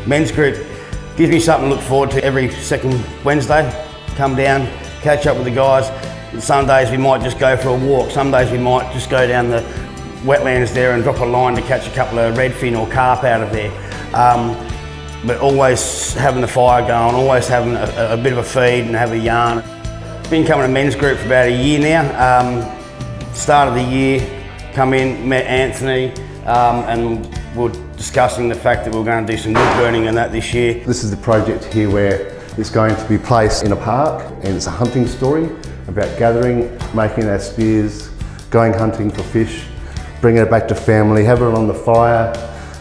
men's group gives me something to look forward to every second Wednesday. Come down, catch up with the guys. Some days we might just go for a walk. Some days we might just go down the wetlands there and drop a line to catch a couple of redfin or carp out of there. But always having the fire going, always having a bit of a feed and have a yarn. Been coming to men's group for about a year now. Start of the year, come in, met Anthony, and we're discussing the fact that we're going to do some wood burning and that this year. This is the project here where it's going to be placed in a park, and it's a hunting story about gathering, making our spears, going hunting for fish, bringing it back to family, having it on the fire,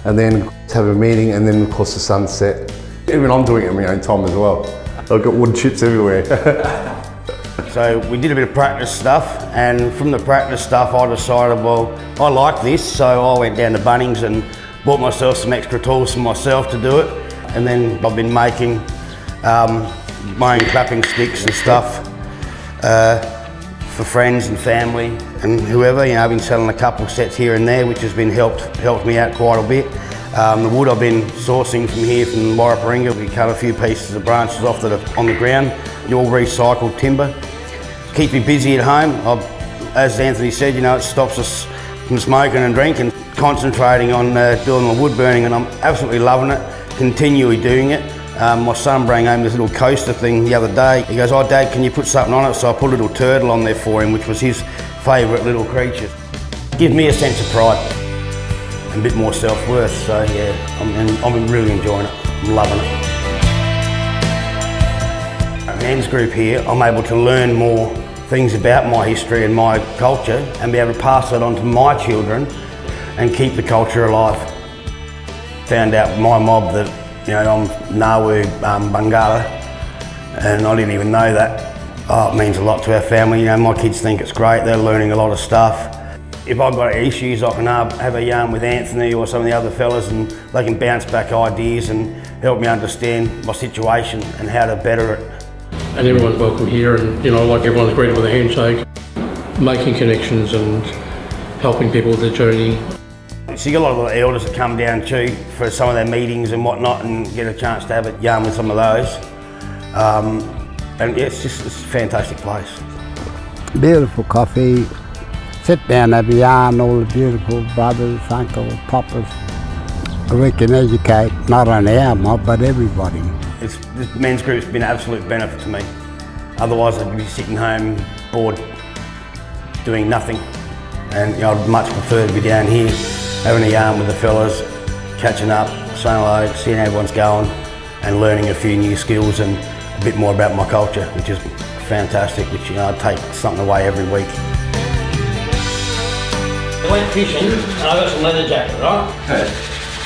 and then have a meeting, and then of course the sunset. Even I'm doing it in my own time as well. I've got wood chips everywhere. So we did a bit of practice stuff, and from the practice stuff I decided, well, I like this, so I went down to Bunnings and bought myself some extra tools for myself to do it. And then I've been making my own clapping sticks and stuff for friends and family and whoever. You know, I've been selling a couple sets here and there, which has been helped me out quite a bit. The wood I've been sourcing from here from Warriparinga. We cut a few pieces of branches off that are on the ground, all recycled timber. Keeps me busy at home. As Anthony said, you know, it stops us from smoking and drinking, concentrating on doing my wood burning, and I'm absolutely loving it, continually doing it. My son brought home this little coaster thing the other day. He goes, "Oh Dad, can you put something on it?" So I put a little turtle on there for him, which was his favourite little creature. Gives me a sense of pride and a bit more self-worth, so yeah, I'm really enjoying it. I'm loving it. At men's group here, I'm able to learn more things about my history and my culture and be able to pass that on to my children and keep the culture alive. Found out my mob that, you know, I'm Nawu Bangala, and I didn't even know that. Oh, it means a lot to our family. You know, my kids think it's great. They're learning a lot of stuff. If I've got issues, I can have a yarn with Anthony or some of the other fellas, and they can bounce back ideas and help me understand my situation and how to better it. And everyone's welcome here, and you know, like everyone's greeted with a handshake, making connections and helping people with their journey. So you got a lot of the elders that come down too for some of their meetings and whatnot, and get a chance to have a yarn with some of those. And yeah, it's a fantastic place. Beautiful coffee. Sit down, have a yarn, all the beautiful brothers, uncles, papas. We can educate not only our mob, but everybody. This men's group's been an absolute benefit to me. Otherwise I'd be sitting home bored, doing nothing. And you know, I'd much prefer to be down here, having a yarn with the fellas, catching up, saying hello, seeing how everyone's going, and learning a few new skills and a bit more about my culture, which is fantastic, which, you know, I take something away every week. I went fishing and I got some leather jacket, right?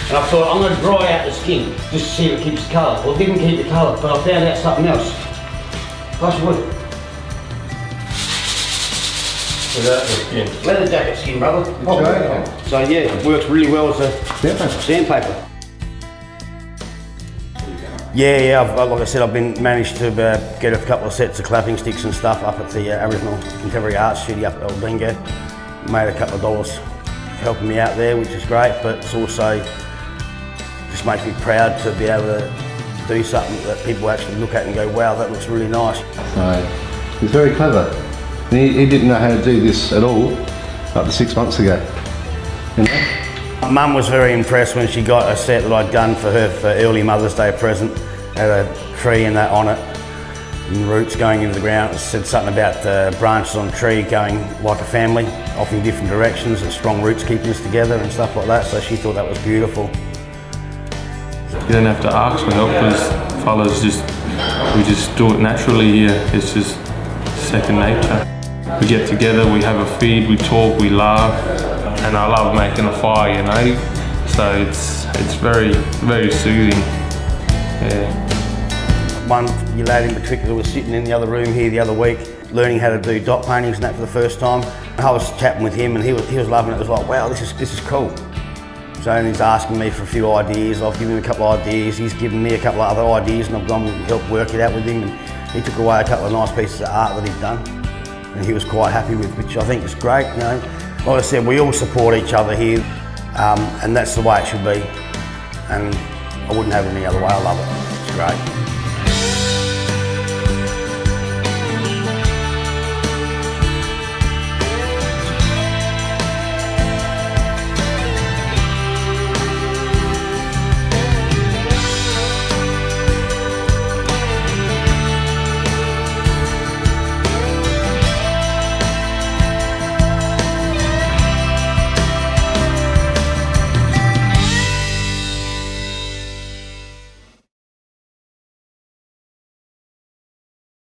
And I thought, I'm going to dry out the skin just to see if it keeps the colour. Well, it didn't keep the colour, but I found out something else. Nice wood. Without the skin. Leather jacket skin, brother. Oh, so yeah, it works really well as a sandpaper. Yeah, like I said, I've been managed to get a couple of sets of clapping sticks and stuff up at the Aboriginal Contemporary Arts Studio up at Bingo. Made a couple of dollars helping me out there, which is great, but it's also just makes me proud to be able to do something that people actually look at and go, wow, that looks really nice. So, he's very clever. He didn't know how to do this at all up to 6 months ago. You know? Mum was very impressed when she got a set that I'd done for her for early Mother's Day present. Had a tree and that on it, and roots going into the ground. It said something about branches on a tree going like a family, off in different directions, and strong roots keeping us together and stuff like that, so she thought that was beautiful. You don't have to ask for help, because fellas we just do it naturally here. It's just second nature. We get together, we have a feed, we talk, we laugh, and I love making a fire, you know. So it's very, very soothing. Yeah. One lad in particular was sitting in the other room here the other week, learning how to do dot paintings and that for the first time. I was chatting with him and he was loving it. It was like, wow, this is cool. So he's asking me for a few ideas. I've given him a couple of ideas. He's given me a couple of other ideas, and I've gone and helped work it out with him. And he took away a couple of nice pieces of art that he'd done, and he was quite happy with, which I think is great. You know, like I said, we all support each other here, and that's the way it should be. And I wouldn't have it any other way. I love it. It's great.